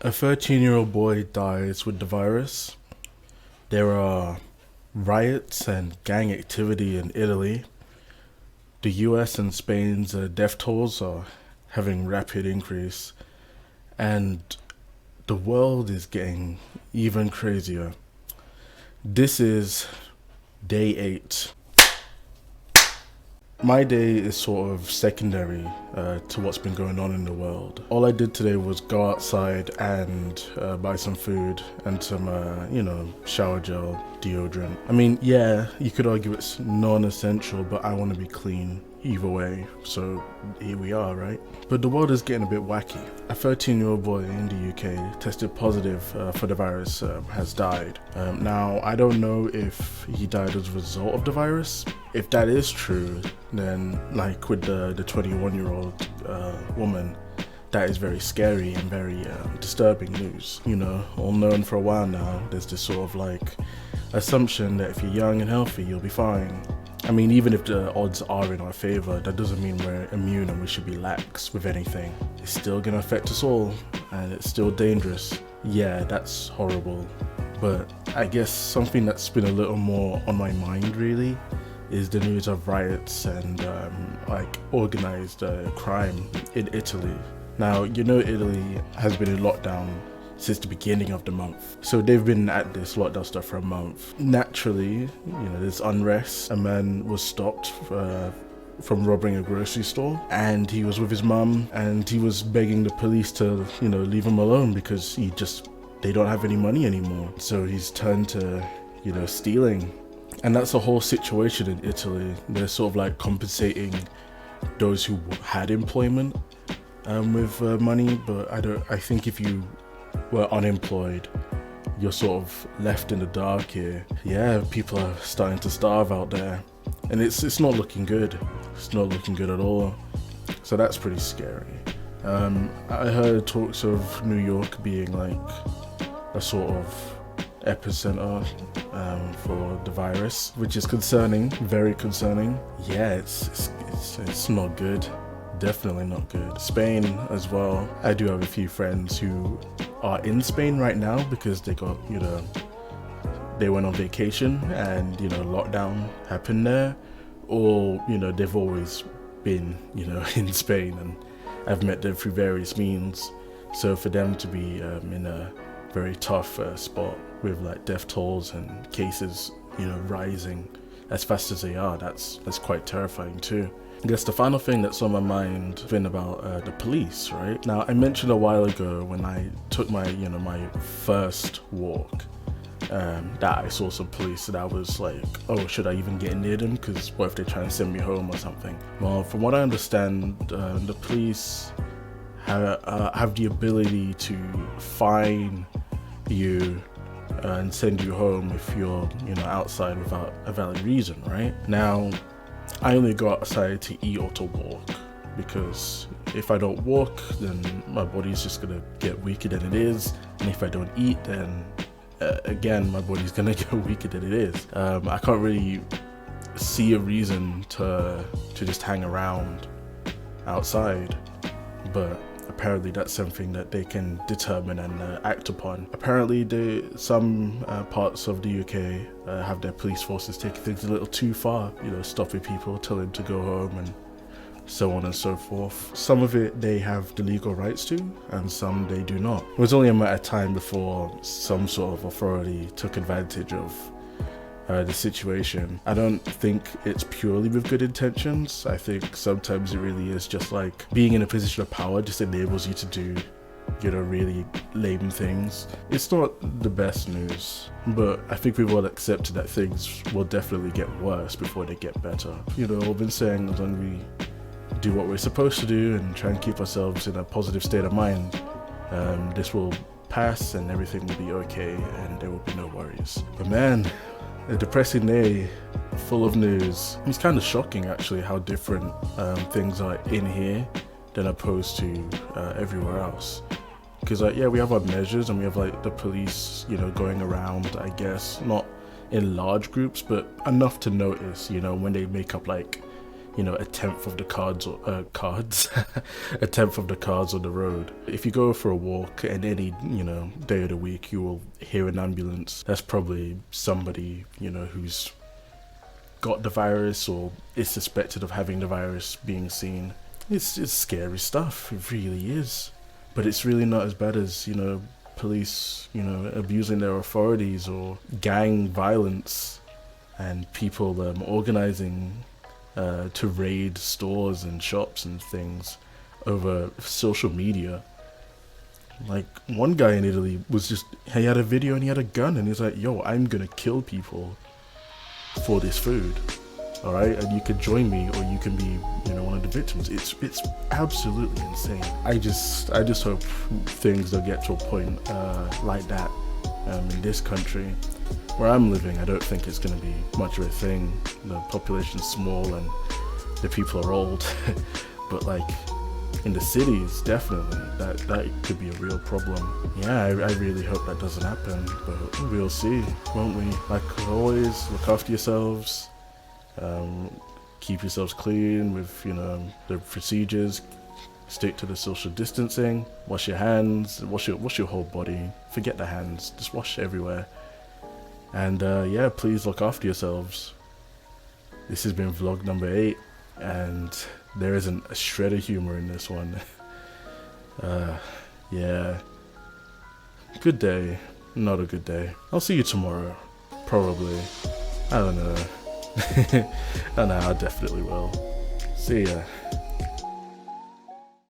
A 13-year-old boy dies with the virus. There are riots and gang activity in Italy. The US and Spain's death tolls are having rapid increase. And the world is getting even crazier. This is day 8. My day is sort of secondary to what's been going on in the world. All I did today was go outside and buy some food and some, shower gel, deodorant. I mean, yeah, you could argue it's non-essential, but I want to be clean either way, so here we are, right? But the world is getting a bit wacky. A 13-year-old boy in the UK tested positive for the virus, has died. Now, I don't know if he died as a result of the virus. If that is true, then like with the 21-year-old woman, that is very scary and very disturbing news. You know, all known for a while now, there's this sort of like assumption that if you're young and healthy, you'll be fine. I mean, even if the odds are in our favor, that doesn't mean we're immune and we should be lax with anything. It's still gonna affect us all, and it's still dangerous. Yeah, that's horrible. But I guess something that's been a little more on my mind really is the news of riots and organized crime in Italy. Now, you know, Italy has been in lockdown since the beginning of the month. So they've been at this lockdown stuff for a month. Naturally, there's unrest. A man was stopped from robbing a grocery store, and he was with his mum, and he was begging the police to, leave him alone because they don't have any money anymore. So he's turned to, stealing. And that's the whole situation in Italy. They're sort of like compensating those who had employment with money, but I think if you were unemployed, you're sort of left in the dark here. Yeah, people are starting to starve out there, and it's not looking good. It's not looking good at all. So that's pretty scary. I heard talks of New York being like a sort of epicenter for the virus, which is concerning, very concerning. Yeah, it's not good. Definitely not good. Spain as well. I do have a few friends who are in Spain right now because they got, they went on vacation and, lockdown happened there. Or, they've always been, in Spain, and I've met them through various means. So for them to be in a very tough spot with like death tolls and cases, rising as fast as they are, that's quite terrifying too. I guess the final thing that's on my mind has been about the police, right? Now, I mentioned a while ago when I took my, my first walk, that I saw some police, and I was like, oh, should I even get near them? Because what if they try and send me home or something? Well, from what I understand, the police have the ability to fine you and send you home if you're, outside without a valid reason, right? Now, I only go outside to eat or to walk, because if I don't walk, then my body's just gonna get weaker than it is, and if I don't eat, then again my body's gonna get weaker than it is. I can't really see a reason to just hang around outside, but apparently that's something that they can determine and act upon. Apparently some parts of the UK have their police forces taking things a little too far, stopping people, telling them to go home and so on and so forth. Some of it they have the legal rights to, and some they do not. It was only a matter of time before some sort of authority took advantage of the situation. I don't think it's purely with good intentions. I think sometimes it really is just like being in a position of power just enables you to do, really lame things. It's not the best news, but I think we've all accepted that things will definitely get worse before they get better. I've been saying as long as we do what we're supposed to do and try and keep ourselves in a positive state of mind, this will pass and everything will be okay and there will be no worries. But man, a depressing day full of news. It's kind of shocking actually how different things are in here than opposed to everywhere else. Because we have our measures and we have like the police, going around, I guess, not in large groups, but enough to notice, when they make up like, you know, a tenth of the cards a tenth of the cars on the road. If you go for a walk and any, you know, day of the week, you will hear an ambulance. That's probably somebody, you know, who's got the virus or is suspected of having the virus being seen. It's scary stuff, it really is. But it's really not as bad as, you know, police, you know, abusing their authorities, or gang violence, and people organizing to raid stores and shops and things over social media. Like, one guy in Italy was just, he had a video and he had a gun and he's like, yo, I'm gonna kill people for this food. Alright, and you could join me, or you can be, you know, one of the victims. It's absolutely insane. I just hope things don't get to a point like that in this country. Where I'm living, I don't think it's going to be much of a thing. The population's small and the people are old. But like in the cities, definitely that could be a real problem. Yeah, I really hope that doesn't happen, but we'll see, won't we? Like always, look after yourselves. Keep yourselves clean with, you know, the procedures. Stick to the social distancing. Wash your hands. Wash your whole body. Forget the hands. Just wash everywhere. And yeah, please look after yourselves. This has been vlog number 8, and there isn't a shred of humor in this one. Yeah. Good day. Not a good day. I'll see you tomorrow. Probably. I don't know. I know, I definitely will. See ya.